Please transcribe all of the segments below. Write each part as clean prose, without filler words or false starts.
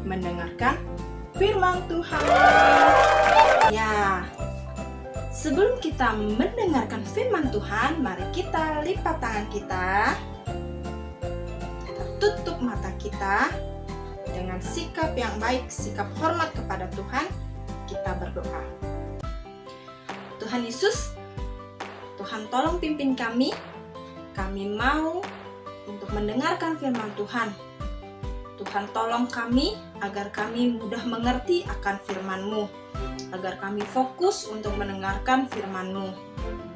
mendengarkan firman Tuhan. Ya, sebelum kita mendengarkan firman Tuhan, mari kita lipat tangan kita. Kita tutup mata kita dengan sikap yang baik, sikap hormat kepada Tuhan. Kita berdoa. Tuhan Yesus, Tuhan tolong pimpin kami. Kami mau untuk mendengarkan firman Tuhan. Tuhan tolong kami agar kami mudah mengerti akan firman-Mu, agar kami fokus untuk mendengarkan firman-Mu.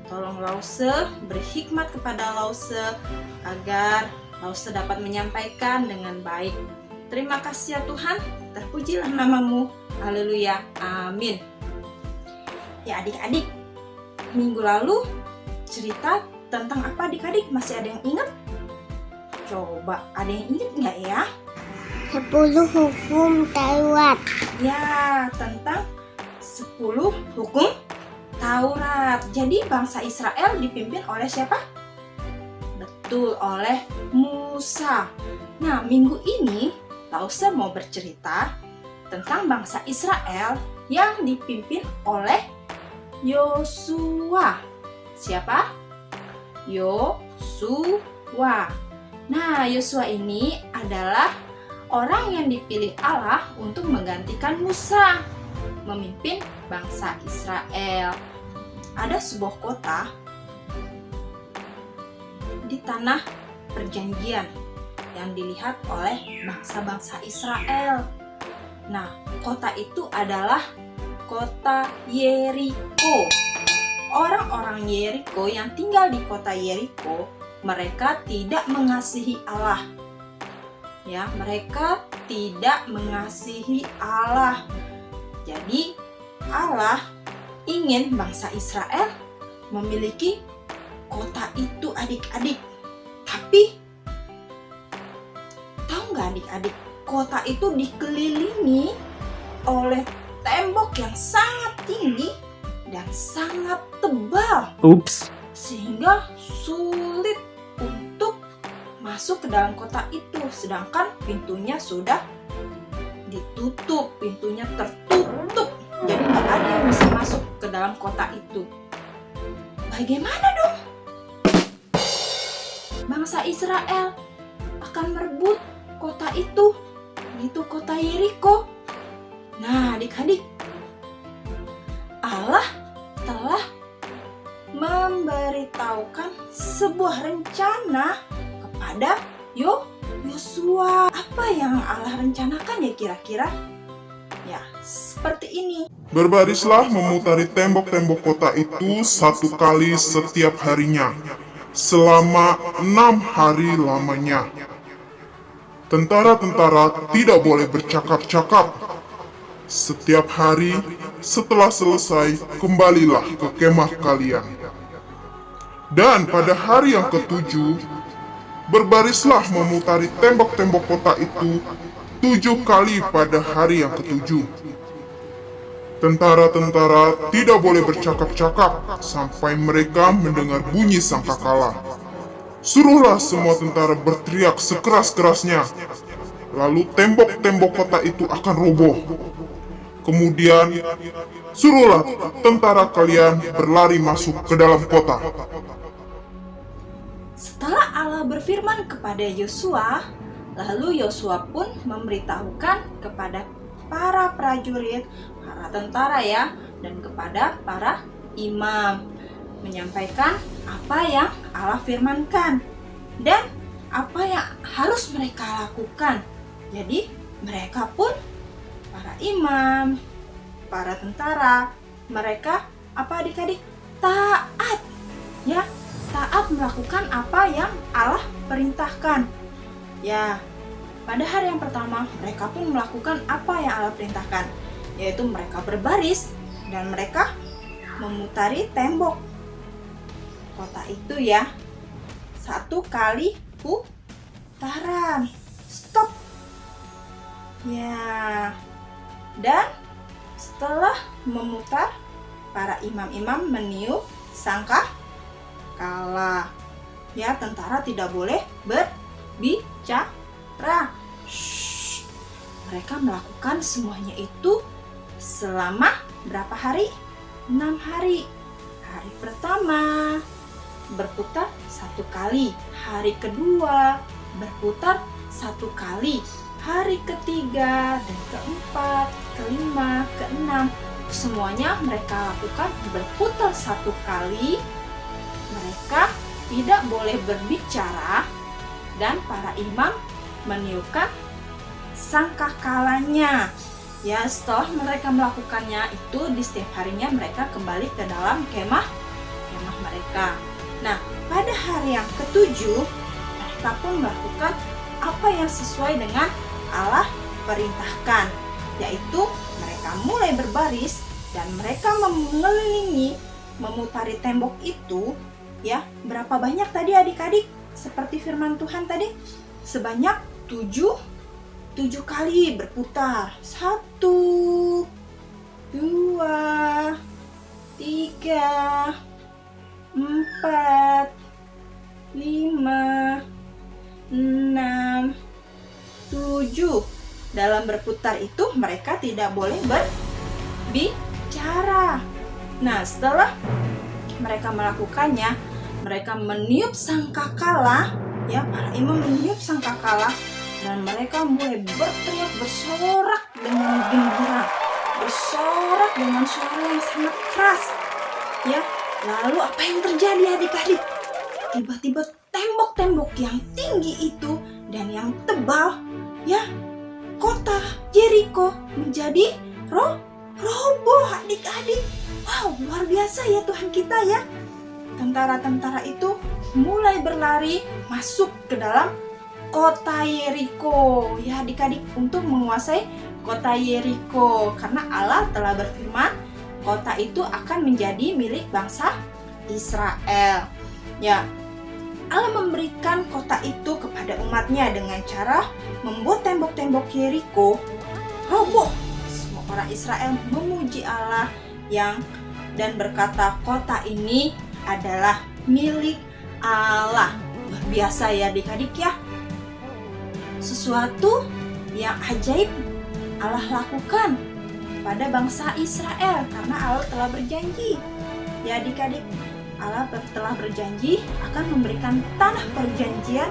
Tolong Lause beri hikmat kepada Lause agar Lause dapat menyampaikan dengan baik. Terima kasih ya Tuhan, terpujilah nama-Mu. Haleluya, amin. Ya adik-adik, minggu lalu cerita tentang apa adik-adik? Masih ada yang ingat? Coba, ada yang ingat nggak ya? 10 hukum Taurat. Ya, tentang 10 hukum Taurat. Jadi bangsa Israel dipimpin oleh siapa? Betul, oleh Musa. Nah, minggu ini Lause mau bercerita tentang bangsa Israel yang dipimpin oleh Yosua. Siapa? Yosua. Nah, Yosua ini adalah orang yang dipilih Allah untuk menggantikan Musa memimpin bangsa Israel. Ada sebuah kota di tanah perjanjian yang dilihat oleh bangsa-bangsa Israel. Nah, kota itu adalah kota Yeriko. Orang-orang Yeriko yang tinggal di kota Yeriko, mereka tidak mengasihi Allah. Ya, mereka tidak mengasihi Allah. Jadi, Allah ingin bangsa Israel memiliki kota itu adik-adik. Tapi, tahu nggak adik-adik, kota itu dikelilingi oleh tembok yang sangat tinggi dan sangat tebal. Ups. Sehingga sulit untuk masuk ke dalam kota itu, sedangkan pintunya sudah ditutup, pintunya tertutup, jadi nggak ada yang bisa masuk ke dalam kota itu. Bagaimana dong? Bangsa Israel akan merebut kota itu, yaitu kota Yeriko. Nah, adik-adik, Allah telah memberitahukan sebuah rencana kepada Yosua. Apa yang Allah rencanakan ya kira-kira? Ya, seperti ini. Berbarislah memutari tembok-tembok kota itu 1 kali setiap harinya, selama 6 hari lamanya. Tentara-tentara tidak boleh bercakap-cakap. Setiap hari setelah selesai, kembalilah ke kemah kalian. Dan pada hari yang ke-7, berbarislah memutari tembok-tembok kota itu 7 kali pada hari yang ke-7. Tentara-tentara tidak boleh bercakap-cakap sampai mereka mendengar bunyi sangkakala. Suruhlah semua tentara berteriak sekeras-kerasnya. Lalu tembok-tembok kota itu akan roboh. Kemudian, suruhlah tentara kalian berlari masuk ke dalam kota. Setelah Allah berfirman kepada Yosua, lalu Yosua pun memberitahukan kepada para prajurit, para tentara ya, dan kepada para imam, menyampaikan apa yang Allah firmankan dan apa yang harus mereka lakukan. Jadi mereka pun, para imam, para tentara, mereka apa adik-adik? Taat, ya, taat melakukan apa yang Allah perintahkan. Ya, pada hari yang pertama mereka pun melakukan apa yang Allah perintahkan, yaitu mereka berbaris dan mereka memutari tembok kota itu ya, 1 kali putaran. Stop. Ya. Dan setelah memutar, para imam-imam meniup sangkakala. Ya, tentara tidak boleh berbicara. mereka melakukan semuanya itu selama berapa hari? 6 hari. Hari pertama berputar 1 kali, hari kedua berputar 1 kali, hari ketiga dan keempat, kelima, keenam, semuanya mereka lakukan berputar 1 kali. Mereka tidak boleh berbicara dan para imam meniupkan sangkakalanya. Ya, setelah mereka melakukannya itu di setiap harinya mereka kembali ke dalam kemah mereka. Nah, pada hari yang ke-7 mereka pun melakukan apa yang sesuai dengan Allah perintahkan, yaitu mereka mulai berbaris dan mereka mengelilingi, memutari tembok itu. Ya, berapa banyak tadi adik-adik? Seperti firman Tuhan tadi, sebanyak 7 kali berputar. 1, 2, 3, 4, 5, 6, 7. Dalam berputar itu mereka tidak boleh berbicara. Nah, setelah mereka melakukannya, mereka meniup sangkakala. Ya, para imam meniup sangkakala dan mereka mulai berteriak, bersorak dengan gembira, bersorak dengan suara yang sangat keras. Ya, lalu apa yang terjadi adik-adik? Tiba-tiba tembok-tembok yang tinggi itu dan yang tebal, ya, kota Jericho menjadi roboh adik-adik. Wow, luar biasa ya Tuhan kita ya. Tentara-tentara itu mulai berlari masuk ke dalam kota Yeriko, ya adik-adik, untuk menguasai kota Yeriko, karena Allah telah berfirman kota itu akan menjadi milik bangsa Israel. Ya, Allah memberikan kota itu kepada umatnya dengan cara membuat tembok-tembok Yeriko roboh. Semua orang Israel memuji Allah dan berkata kota ini adalah milik Allah. Luar biasa ya adik-adik ya. Sesuatu yang ajaib Allah lakukan pada bangsa Israel karena Allah telah berjanji. Ya adik-adik, Allah telah berjanji akan memberikan tanah perjanjian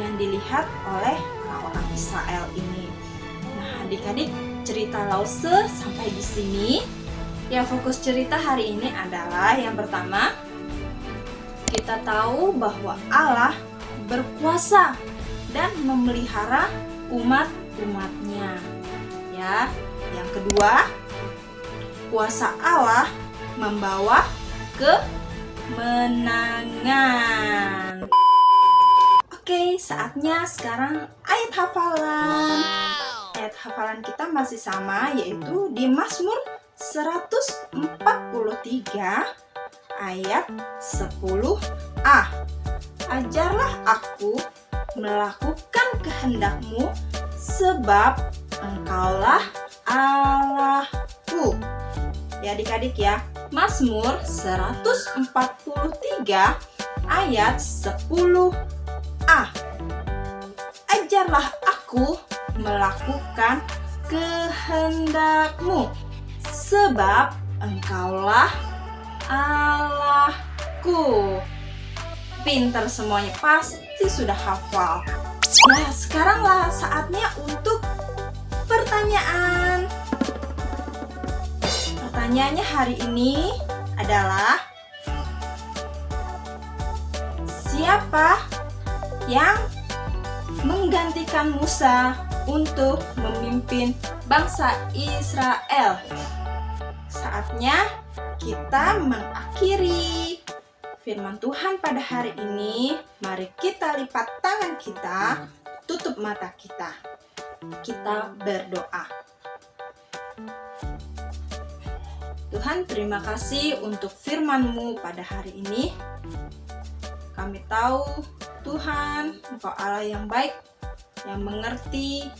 yang dilihat oleh orang-orang Israel ini. Nah adik-adik, cerita Lause sampai di sini. Ya, fokus cerita hari ini adalah yang pertama, kita tahu bahwa Allah berkuasa dan memelihara umat-umatnya. Ya, yang kedua, kuasa Allah membawa kemenangan. Oke, saatnya sekarang ayat hafalan. Ayat hafalan kita masih sama, yaitu di Mazmur 143 ayat 10a. Ajarlah aku melakukan kehendak-Mu, sebab Engkaulah Allahku. Ya adik-adik ya, Mazmur 143 ayat 10a. Ajarlah aku melakukan kehendak-Mu, sebab Engkaulah Allahku. Pinter semuanya, pasti sudah hafal. Nah, sekaranglah saatnya untuk pertanyaan. Pertanyaannya hari ini adalah, siapa yang menggantikan Musa untuk memimpin bangsa Israel? Saatnya kita mengakhiri firman Tuhan pada hari ini. Mari kita lipat tangan kita, tutup mata kita. Kita berdoa. Tuhan, terima kasih untuk firman-Mu pada hari ini. Kami tahu Tuhan, Engkau Allah yang baik, yang mengerti.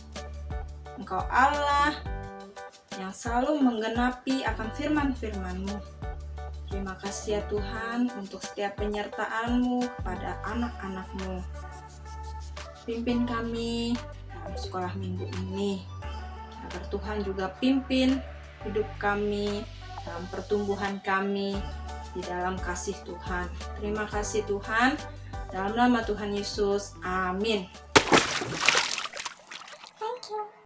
Engkau Allah yang selalu menggenapi akan firman-firman-Mu. Terima kasih ya Tuhan untuk setiap penyertaan-Mu kepada anak-anak-Mu. Pimpin kami dalam sekolah minggu ini. biar Tuhan juga pimpin hidup kami, dalam pertumbuhan kami, di dalam kasih Tuhan. Terima kasih Tuhan, dalam nama Tuhan Yesus, amin.